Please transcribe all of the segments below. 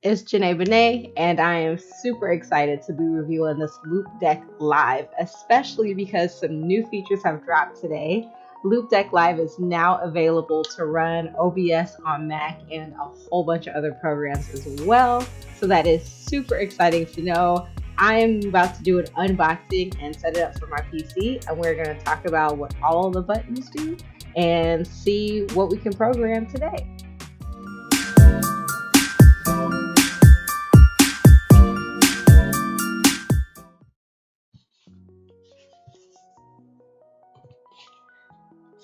It's Junae Benne, and I am super excited to be reviewing this Loupedeck Live, especially because some new features have dropped today. Loupedeck Live is now available to run OBS on Mac and a whole bunch of other programs as well. So that is super exciting to know. I am about to do an unboxing and set it up for my PC, and we're going to talk about what all the buttons do and see what we can program today.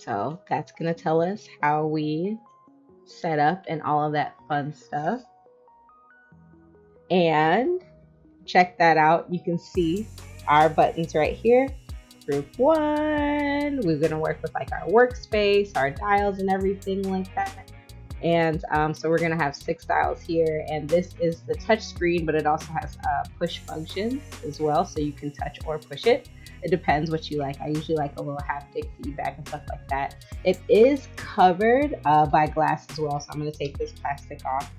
So that's going to tell us how we set up and all of that fun stuff. And check that out. You can see our buttons right here. Group 1, we're going to work with like our workspace, our dials and everything like that. And so we're going to have 6 dials here, and this is the touch screen, but it also has push functions as well, so you can touch or push it. It depends what you like. I usually like a little haptic feedback and stuff like that. It is covered by glass as well, so I'm going to take this plastic off.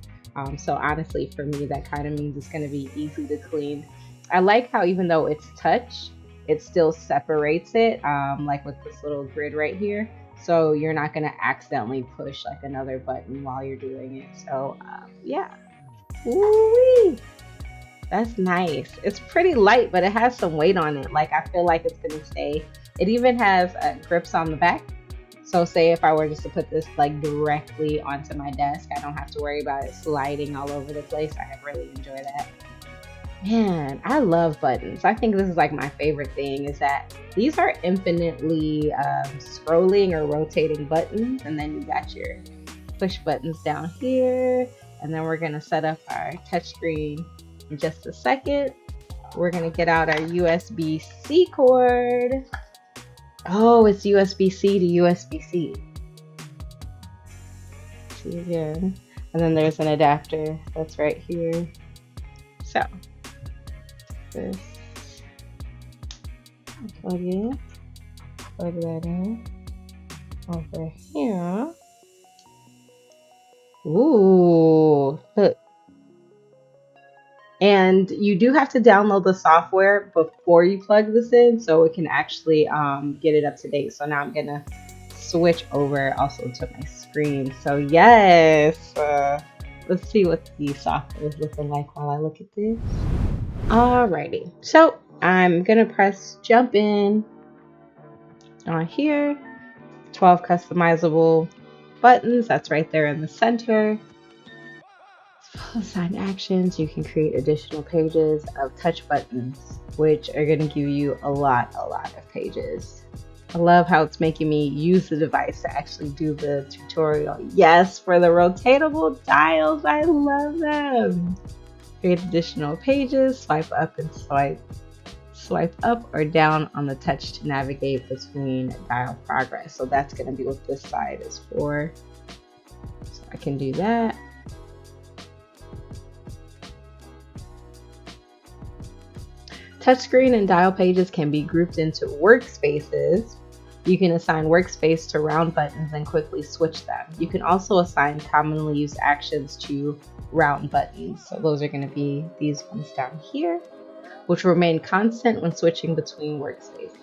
So honestly, for me, that kind of means it's going to be easy to clean. I like how even though it's touch, it still separates it, like with this little grid right here. So you're not going to accidentally push like another button while you're doing it. So yeah. Woo-wee. That's nice. It's pretty light, but it has some weight on it. Like I feel like it's gonna stay. It even has grips on the back. So say if I were just to put this like directly onto my desk, I don't have to worry about it sliding all over the place. I really enjoy that. Man, I love buttons. I think this is like my favorite thing is that these are infinitely scrolling or rotating buttons. And then you got your push buttons down here. And then we're gonna set up our touchscreen in just a second. We're gonna get out our USB-C cord. Oh, it's USB-C to USB-C. See again. And then there's an adapter that's right here. So this plug that in over here. Ooh, look. And you do have to download the software before you plug this in so it can actually get it up to date. So now I'm going to switch over also to my screen. So yes, let's see what the software is looking like while I look at this. Alrighty, so I'm going to press jump in on here. 12 customizable buttons, that's right there in the center. Assign actions. You can create additional pages of touch buttons, which are going to give you a lot of pages. I love how it's making me use the device to actually do the tutorial. Yes, for the rotatable dials, I love them. Create additional pages, swipe up and swipe up or down on the touch to navigate between dial progress. So that's going to be what this side is for. So I can do that. Touchscreen and dial pages can be grouped into workspaces. You can assign workspace to round buttons and quickly switch them. You can also assign commonly used actions to round buttons. So those are going to be these ones down here, which remain constant when switching between workspaces.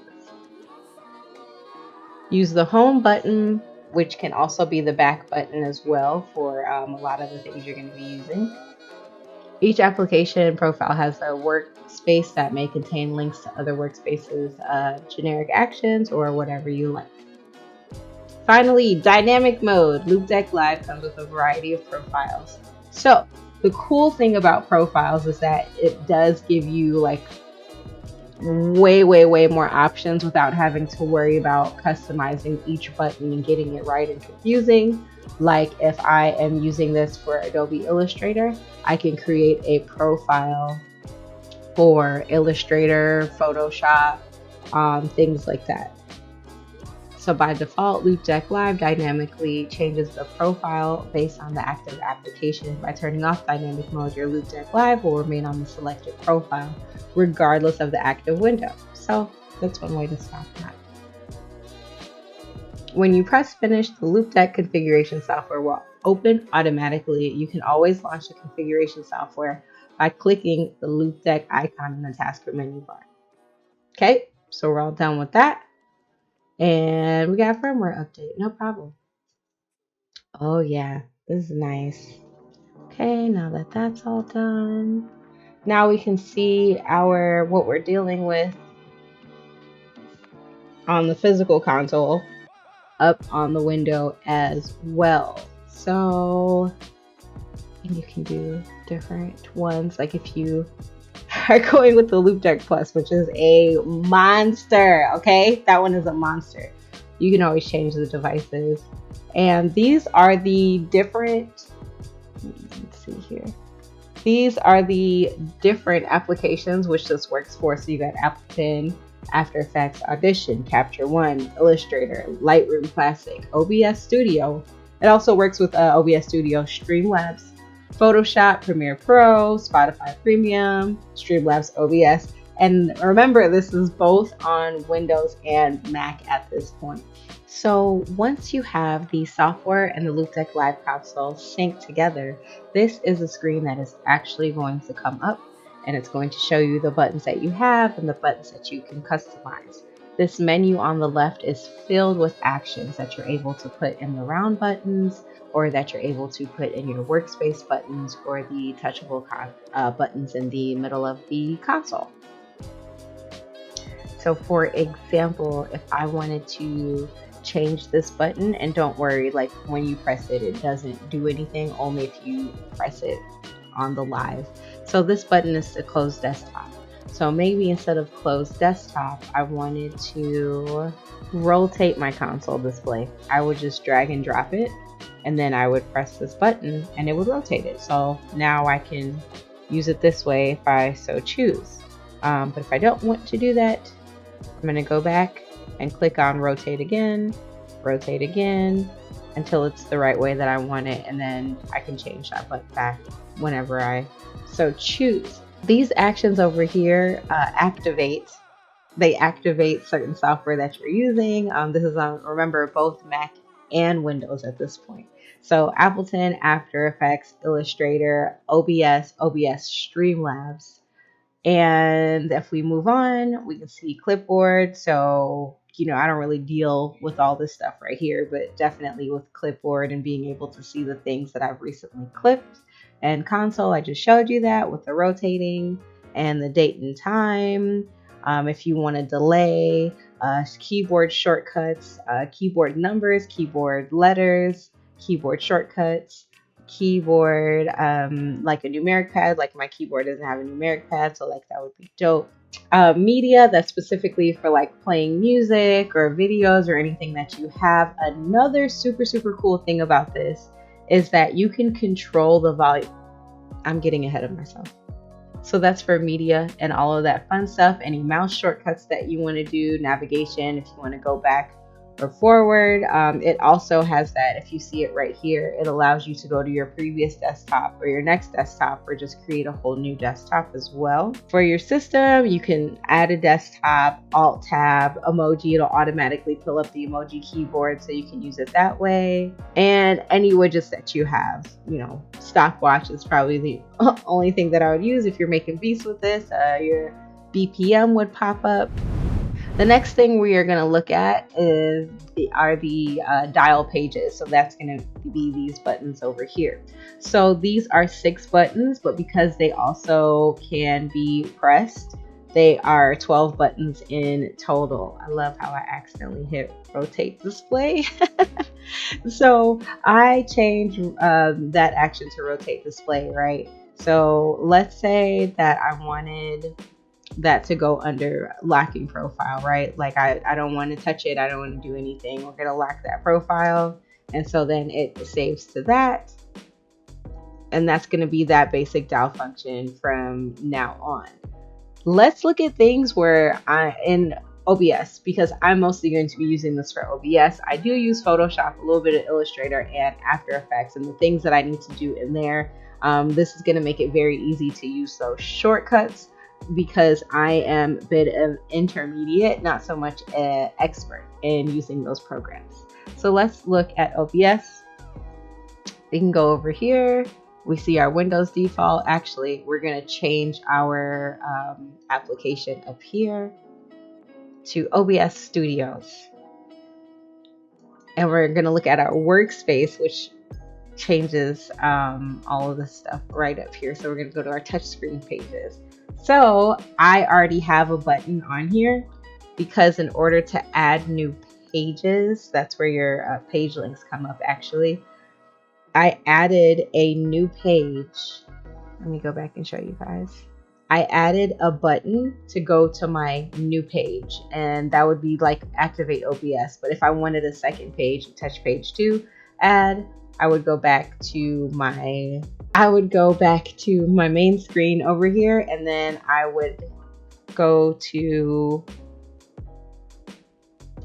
Use the home button, which can also be the back button as well for a lot of the things you're going to be using. Each application profile has a workspace that may contain links to other workspaces, generic actions, or whatever you like. Finally, dynamic mode. Loupedeck Live comes with a variety of profiles. So the cool thing about profiles is that it does give you like way more options without having to worry about customizing each button and getting it right and confusing. Like if I am using this for Adobe Illustrator, I can create a profile for Illustrator, Photoshop, things like that. So by default, Loupedeck Live dynamically changes the profile based on the active application. By turning off dynamic mode, your Loupedeck Live will remain on the selected profile, regardless of the active window. So that's one way to stop that. When you press finish, the Loupedeck configuration software will open automatically. You can always launch the configuration software by clicking the Loupedeck icon in the taskbar menu bar. Okay, so we're all done with that. And we got a firmware update, no problem. Oh yeah, this is nice. Okay, now that that's all done, now we can see what we're dealing with on the physical console up on the window as well. So, and you can do different ones, like if you are going with the Loupedeck Plus, which is a monster, okay? That one is a monster. You can always change the devices. And these are the different, let's see here. These are the different applications which this works for. So you got Ableton, After Effects, Audition, Capture One, Illustrator, Lightroom Classic, OBS Studio. It also works with OBS Studio, Streamlabs, Photoshop, Premiere Pro, Spotify Premium, Streamlabs OBS. And remember, this is both on Windows and Mac at this point. So once you have the software and the Loupedeck Live console synced together, this is a screen that is actually going to come up, and it's going to show you the buttons that you have and the buttons that you can customize. This menu on the left is filled with actions that you're able to put in the round buttons, or that you're able to put in your workspace buttons, or the touchable buttons in the middle of the console. So for example, if I wanted to change this button, and don't worry, like when you press it, it doesn't do anything, only if you press it on the live. So this button is to close desktop. So maybe instead of close desktop, I wanted to rotate my console display. I would just drag and drop it, and then I would press this button and it would rotate it. So now I can use it this way if I so choose. But if I don't want to do that, I'm going to go back and click on rotate again, until it's the right way that I want it, and then I can change that button back whenever I so choose. These actions over here activate certain software that you're using. This is on, remember, both Mac and Windows at this point. So Ableton, After Effects, Illustrator, OBS Streamlabs. And if we move on, we can see clipboard. So, you know, I don't really deal with all this stuff right here, but definitely with clipboard and being able to see the things that I've recently clipped. And console, I just showed you that with the rotating and the date and time. If you want to delay, keyboard shortcuts, keyboard numbers, keyboard letters, keyboard shortcuts, keyboard like a numeric pad. Like my keyboard doesn't have a numeric pad, so like that would be dope. Media, that's specifically for like playing music or videos or anything that you have. Another super cool thing about this is that you can control the volume. I'm getting ahead of myself. So that's for media and all of that fun stuff. Any mouse shortcuts that you want to do, navigation, if you want to go back or forward. It also has that, if you see it right here, it allows you to go to your previous desktop or your next desktop, or just create a whole new desktop as well. For your system, you can add a desktop, alt tab, emoji. It'll automatically pull up the emoji keyboard so you can use it that way. And any widgets that you have, you know, stopwatch is probably the only thing that I would use if you're making beats with this. Your BPM would pop up. The next thing we are going to look at are the dial pages. So that's going to be these buttons over here. So these are 6 buttons, but because they also can be pressed, they are 12 buttons in total. I love how I accidentally hit rotate display. So I changed that action to rotate display, right? So let's say that I wanted that to go under locking profile, right? Like I don't want to touch it. I don't want to do anything. We're going to lock that profile. And so then it saves to that. And that's going to be that basic dial function from now on. Let's look at things where in OBS, because I'm mostly going to be using this for OBS. I do use Photoshop, a little bit of Illustrator and After Effects, and the things that I need to do in there. This is going to make it very easy to use those shortcuts, because I am a bit of intermediate, not so much an expert in using those programs. So let's look at OBS. We can go over here. We see our Windows default. Actually, we're going to change our application up here to OBS Studios. And we're going to look at our workspace, which changes all of this stuff right up here. So we're going to go to our touchscreen pages. So I already have a button on here because in order to add new pages, that's where your page links come up actually. I added a new page. Let me go back and show you guys. I added a button to go to my new page, and that would be like activate OBS. But if I wanted a second page, touch page 2, add, I would go back to my main screen over here, and then I would go to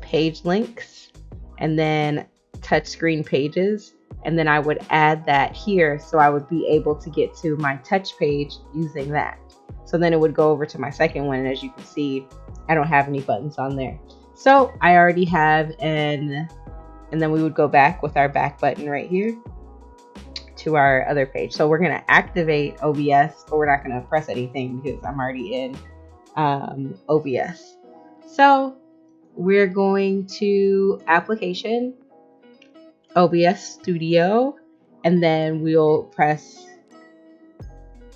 page links and then touchscreen pages, and then I would add that here, so I would be able to get to my touch page using that. So then it would go over to my second one, and as you can see, I don't have any buttons on there. So I already have and then we would go back with our back button right here to our other page. So we're gonna activate OBS, but we're not gonna press anything because I'm already in OBS. So we're going to application, OBS Studio, and then we'll press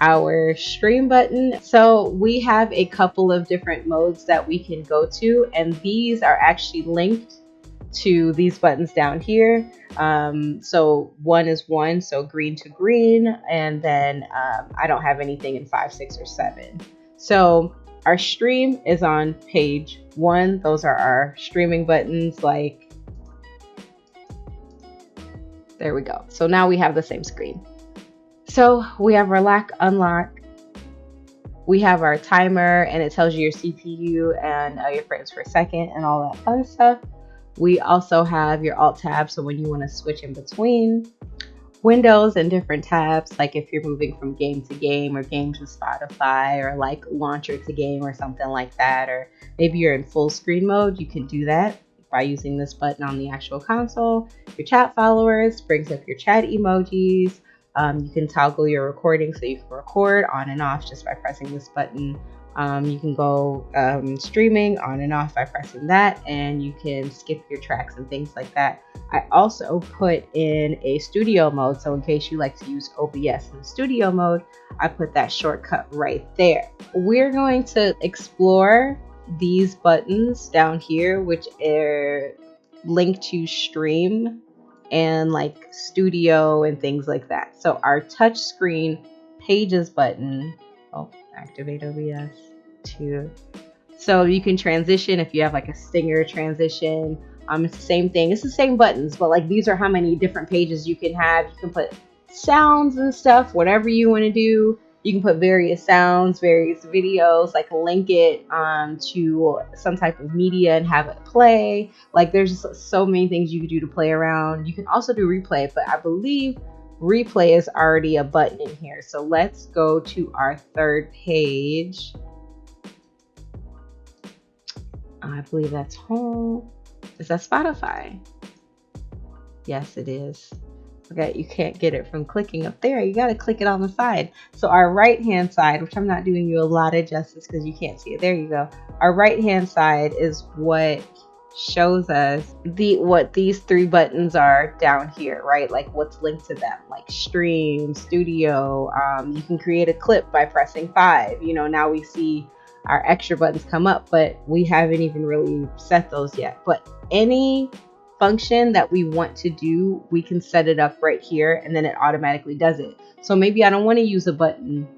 our stream button. So we have a couple of different modes that we can go to, and these are actually linked to these buttons down here. So 1 is 1, so green to green, and then I don't have anything in 5, 6, or 7. So our stream is on page 1. Those are our streaming buttons, like there we go. So now we have the same screen. So we have our lock, unlock. We have our timer, and it tells you your CPU and your frames per second and all that fun stuff. We also have your alt tab, so when you want to switch in between windows and different tabs, like if you're moving from game to game or game to Spotify or like launcher to game or something like that, or maybe you're in full screen mode, you can do that by using this button on the actual console. Your chat followers brings up your chat emojis. You can toggle your recording, so you can record on and off just by pressing this button. You can go streaming on and off by pressing that, and you can skip your tracks and things like that. I also put in a studio mode, so in case you like to use OBS in the studio mode, I put that shortcut right there. We're going to explore these buttons down here, which are linked to stream and like studio and things like that. So our touch screen pages button, activate OBS 2. So you can transition if you have like a stinger transition. It's the same thing. It's the same buttons, but like these are how many different pages you can have. You can put sounds and stuff, whatever you want to do. You can put various sounds, various videos, like link it to some type of media and have it play. Like there's just so many things you can do to play around. You can also do replay, but I believe replay is already a button in here. So let's go to our third page. I believe that's home. Is that Spotify? Yes, it is. Okay, you can't get it from clicking up there. You got to click it on the side. So our right hand side, which I'm not doing you a lot of justice because you can't see it. There you go. Our right hand side is what shows us what these 3 buttons are down here, right? Like what's linked to them, like stream, studio. You can create a clip by pressing 5. You know, now we see our extra buttons come up, but we haven't even really set those yet. But any function that we want to do, we can set it up right here, and then it automatically does it. So maybe I don't want to use a button.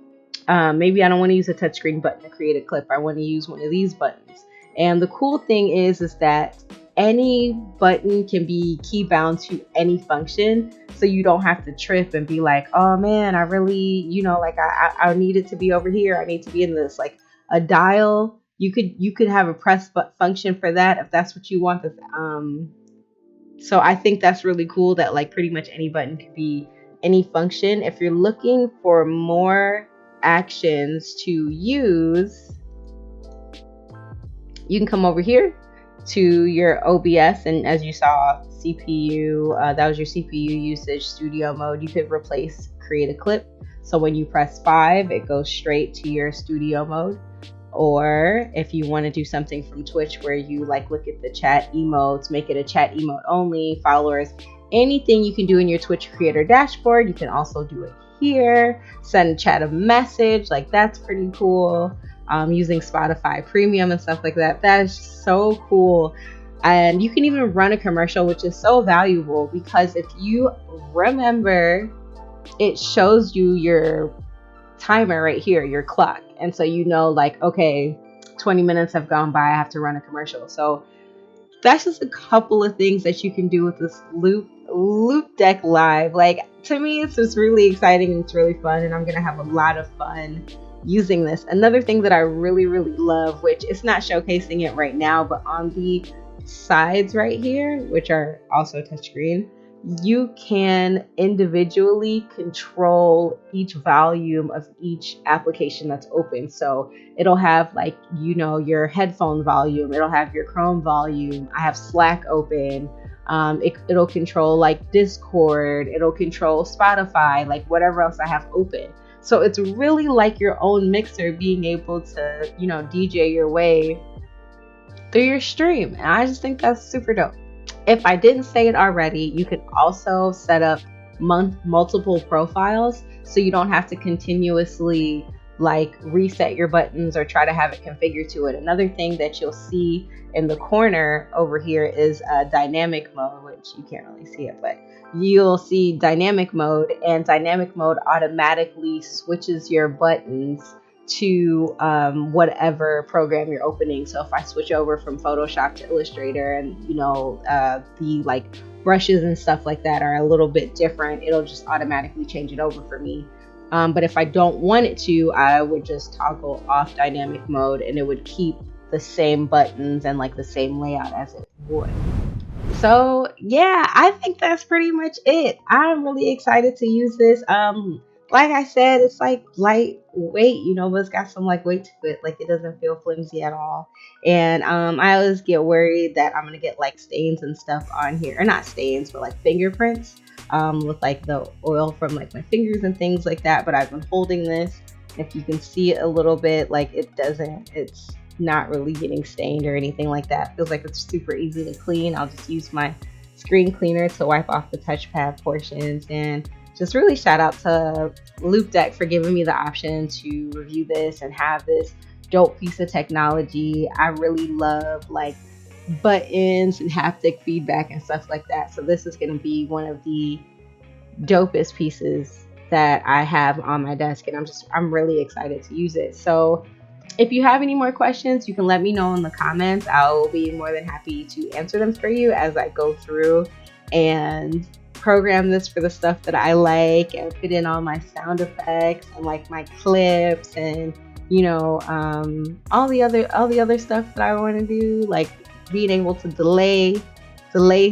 Maybe I don't want to use a touchscreen button to create a clip. I want to use one of these buttons. And the cool thing is that any button can be key bound to any function. So you don't have to trip and be like, oh man, I really, you know, like I need it to be over here. I need to be in this. Like a dial, you could have a press function for that if that's what you want. So I think that's really cool that like pretty much any button could be any function. If you're looking for more actions to use, you can come over here to your OBS, and as you saw, CPU, that was your CPU usage, studio mode. You could replace create a clip. So when you press 5, it goes straight to your studio mode. Or if you want to do something from Twitch where you like look at the chat emotes, make it a chat emote only, followers, anything you can do in your Twitch creator dashboard, you can also do it here. Send chat a message, like that's pretty cool. Using Spotify Premium and stuff like that. That is so cool. And you can even run a commercial, which is so valuable because if you remember, it shows you your timer right here, your clock. And so you know, like, okay, 20 minutes have gone by, I have to run a commercial. So that's just a couple of things that you can do with this Loupedeck Live. Like, to me, it's just really exciting and it's really fun, and I'm gonna have a lot of fun using this. Another thing that I really love, which it's not showcasing it right now, but on the sides right here, which are also touchscreen, you can individually control each volume of each application that's open. So it'll have, like, you know, your headphone volume, it'll have your Chrome volume. I have Slack open. It'll control like Discord, it'll control Spotify, like whatever else I have open. So it's really like your own mixer, being able to, you know, DJ your way through your stream. And I just think that's super dope. If I didn't say it already, you can also set up multiple profiles, so you don't have to continuously like reset your buttons or try to have it configured to it. Another thing that you'll see in the corner over here is dynamic mode, which you can't really see it, but you'll see dynamic mode, and dynamic mode automatically switches your buttons to whatever program you're opening. So if I switch over from Photoshop to Illustrator, and you know, the like brushes and stuff like that are a little bit different, it'll just automatically change it over for me. But if I don't want it to, I would just toggle off dynamic mode and it would keep the same buttons and like the same layout as it would. So yeah, I think that's pretty much it. I'm really excited to use this. Like I said, it's like lightweight, you know, but it's got some like weight to it. Like, it doesn't feel flimsy at all. And I always get worried that I'm gonna get like stains and stuff on here, or not stains, but like fingerprints, with like the oil from like my fingers and things like that. But I've been holding this. If you can see it a little bit, like it's not really getting stained or anything like that. Feels like it's super easy to clean. I'll just use my screen cleaner to wipe off the touchpad portions. And just really shout out to Loupedeck for giving me the option to review this and have this dope piece of technology. I really love like buttons and haptic feedback and stuff like that. So this is going to be one of the dopest pieces that I have on my desk, and I'm really excited to use it. So if you have any more questions, you can let me know in the comments. I'll be more than happy to answer them for you as I go through and program this for the stuff that I like, and put in all my sound effects and like my clips, and you know, all the other stuff that I want to do, like being able to delay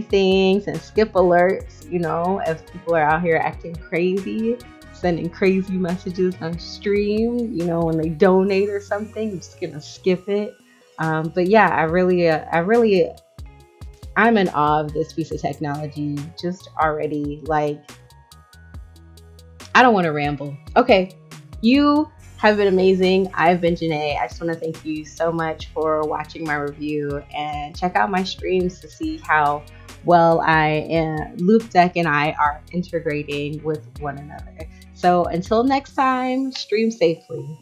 things and skip alerts, you know, as people are out here acting crazy, sending crazy messages on stream, you know, when they donate or something. I'm just gonna skip it. But yeah, I'm in awe of this piece of technology just already. Like, I don't want to ramble. Okay, you have been amazing. I've been Junae. I just want to thank you so much for watching my review, and check out my streams to see how well Loupedeck and I are integrating with one another. So until next time, stream safely.